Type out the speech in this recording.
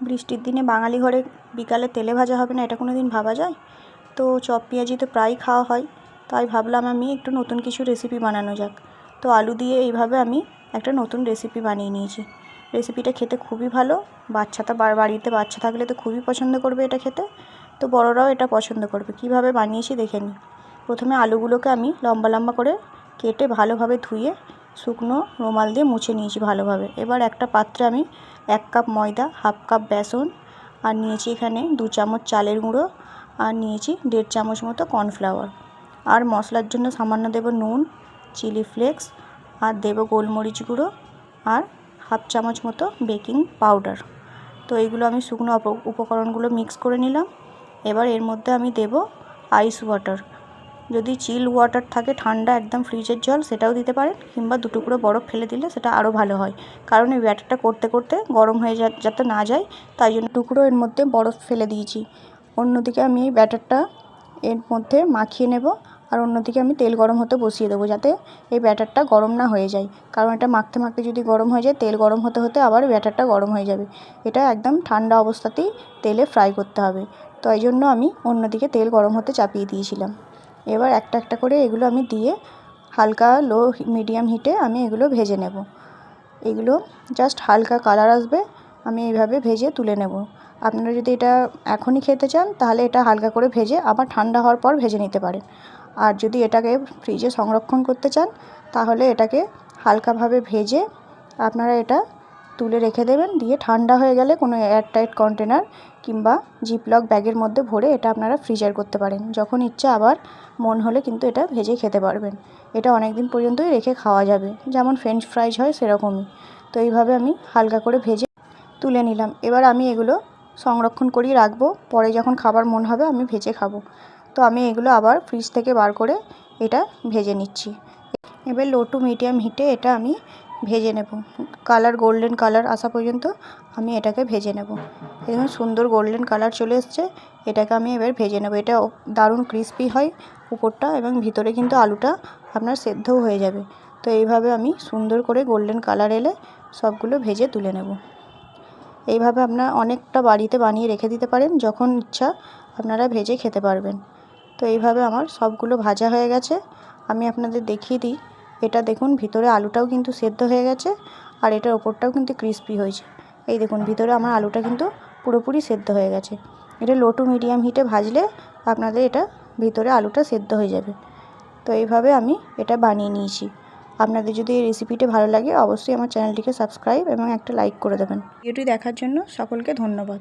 বৃষ্টির দিনে বাঙালি ঘরে বিকালে তেলে ভাজা হবে না, এটা কোনো দিন ভাবা যায়? তো চপ পেঁয়াজি তো প্রায়ই খাওয়া হয়, তাই ভাবলাম আমি একটু নতুন কিছু রেসিপি বানানো যাক। তো আলু দিয়ে এইভাবে আমি একটা নতুন রেসিপি বানিয়ে নিয়েছি। রেসিপিটা খেতে খুবই ভালো, বাড়িতে বাচ্চা থাকলে তো খুবই পছন্দ করবে এটা খেতে, তো বড়রাও এটা পছন্দ করবে। কিভাবে বানিয়েছি দেখে নিই। প্রথমে আলুগুলোকে আমি লম্বা লম্বা করে কেটে ভালোভাবে ধুয়ে শুকনো রুমাল দিয়ে মুছে নিয়েছি ভালোভাবে। এবার একটা পাত্রে আমি 1 কাপ ময়দা, হাফ কাপ বেসন, আর নিয়েছি এখানে 2 চামচ চালের গুঁড়ো, আর নিয়েছি 1.5 চামচ মতো কর্নফ্লাওয়ার। আর মশলার জন্য সামান্য দেব নুন, চিলি ফ্লেক্স, আর দেব গোলমরিচ গুঁড়ো, আর হাফ চামচ মতো বেকিং পাউডার। তো এইগুলো আমি শুকনো উপকরণগুলো মিক্স করে নিলাম। এবার এর মধ্যে আমি দেব আইস ওয়াটার। যদি চিল ওয়াটার থাকে ঠান্ডা একদম ফ্রিজের জল, সেটাও দিতে পারেন, কিংবা 2 টুকরো বরফ ফেলে দিলে সেটা আরও ভালো হয়। কারণ এই ব্যাটারটা করতে করতে গরম হয়ে যাতে না যায়, তাই জন্য টুকরো এর মধ্যে বরফ ফেলে দিয়েছি। অন্যদিকে আমি এই ব্যাটারটা এর মধ্যে মাখিয়ে নেব, আর অন্যদিকে আমি তেল গরম হতে বসিয়ে দেবো, যাতে এই ব্যাটারটা গরম না হয়ে যায়। কারণ এটা মাখতে মাখতে যদি গরম হয়ে যায়, তেল গরম হতে হতে আবার ব্যাটারটা গরম হয়ে যাবে। এটা একদম ঠান্ডা অবস্থাতেই তেলে ফ্রাই করতে হবে। তো এই জন্য আমি অন্যদিকে তেল গরম হতে চাপিয়ে দিয়েছিলাম। এবার একটা একটা করে এগুলো আমি দিয়ে হালকা লো মিডিয়াম হিটে আমি এগুলো ভেজে নেব। এগুলো জাস্ট হালকা কালার আসবে, আমি এইভাবে ভেজে তুলে নেব। আপনারা যদি এটা এখনই খেতে চান, তাহলে এটা হালকা করে ভেজে আবার ঠান্ডা হওয়ার পর ভেজে নিতে পারেন। আর যদি এটাকে ফ্রিজে সংরক্ষণ করতে চান, তাহলে এটাকে হালকাভাবে ভেজে আপনারা এটা তুলে রেখে দেবেন। দিয়ে ঠান্ডা হয়ে গেলে কোনো এয়ারটাইট কন্টেনার কিংবা জিপলক ব্যাগের মধ্যে ভরে এটা আপনারা ফ্রিজার করতে পারেন। যখন ইচ্ছা আবার মন হলে কিন্তু এটা ভেজে খেতে পারবেন। এটা অনেক দিন পর্যন্তই রেখে খাওয়া যাবে, যেমন ফ্রেঞ্চ ফ্রাইজ হয় সেরকমই। তো এইভাবে আমি হালকা করে ভেজে তুলে নিলাম। এবার আমি এগুলো সংরক্ষণ করিয়ে রাখবো, পরে যখন খাবার মন হবে আমি ভেজে খাবো। তো আমি এগুলো আবার ফ্রিজ থেকে বার করে এটা ভেজে নিচ্ছি। এবার লো টু মিডিয়াম হিটে এটা আমি ভেজে নেব। গোল্ডেন কালার আসা পর্যন্ত আমি এটাকে ভেজে নেব। দেখুন সুন্দর গোল্ডেন কালার চলে এসছে। এটাকে আমি এবার ভেজে নেব। এটা দারুণ ক্রিস্পি হয় উপরটা, এবং ভিতরে কিন্তু আলুটা আপনার সেদ্ধও হয়ে যাবে। তো এইভাবে আমি সুন্দর করে গোল্ডেন কালার এলে সবগুলো ভেজে তুলে নেব। এইভাবে আপনারা অনেকটা বাড়িতে বানিয়ে রেখে দিতে পারেন, যখন ইচ্ছা আপনারা ভেজে খেতে পারবেন। তো এইভাবে আমার সবগুলো ভাজা হয়ে গেছে। আমি আপনাদের দেখিয়ে দিই। এটা দেখুন ভিতরে আলুটাও কিন্তু সেদ্ধ হয়ে গেছে, আর এটার ওপরটাও কিন্তু ক্রিস্পি হয়েছে। এই দেখুন ভিতরে আমার আলুটা কিন্তু পুরোপুরি সেদ্ধ হয়ে গেছে। এটা লো টু মিডিয়াম হিটে ভাজলে আপনাদের এটা ভিতরে আলুটা সেদ্ধ হয়ে যাবে। তো এইভাবে আমি এটা বানিয়ে নিয়েছি। আপনাদের যদি এই রেসিপিটি ভালো লাগে, অবশ্যই আমার চ্যানেলটিকে সাবস্ক্রাইব এবং একটা লাইক করে দেবেন। ভিডিওটি দেখার জন্য সকলকে ধন্যবাদ।